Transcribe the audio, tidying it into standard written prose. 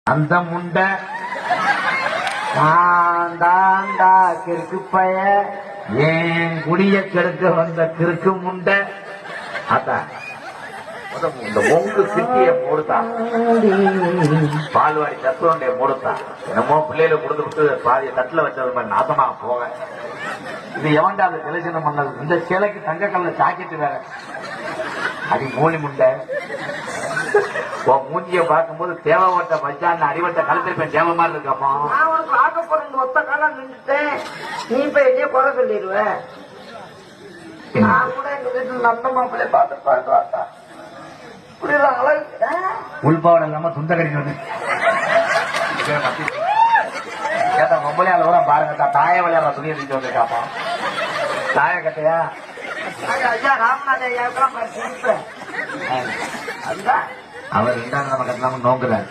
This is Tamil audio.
அந்த முண்டை தாண்டா கிறுக்கு பைய ஏன் குடிய கெடுக்க வந்த கிறுக்கு முண்டை அதான் இந்த மொங்கு சிட்டிய மூடுத்தான் பால்வாடி தத்துவண்டைய மூடுத்தான் என்னமோ பிள்ளையில கொடுத்து விட்டு பாதிய தட்டுல வச்சது மாதிரி நாசமா போக இது எவன்டா அந்த செலக்ஷன் பண்ணது இந்த சிலைக்கு தங்க கல்ல ஜாக்கெட்டு வேற அடி மூலி முண்டை மூஞ்சிய பார்க்கும்போது தேவவட்ட மச்சான் அடிவட்ட கலத்திருப்பேன் தேவ மாதிரி இருக்காமா நான் உனக்கு ஆக்க போறேன் ஒத்த காலம் நின்றுட்டேன் நீ இப்ப என்னைய குறை சொல்லிடுவ நான் கூட எங்க வீட்டுல நல்ல மாப்பிள்ளைய பார்த்து பார்த்தா உள்பாவடம் இல்லாம துண்ட கடிக்கு வந்து கேட்டா பொம்பளையால கூட பாருங்க தாய விளையாடுற துணியை செஞ்சு வந்துருக்காப்பா தாய கட்டையா ஐயா ராமநாத ஐயாவுக்கெல்லாம் அதுதான் அவர் ரெண்டாவது நம்ம கட்டலாம நோக்குறாரு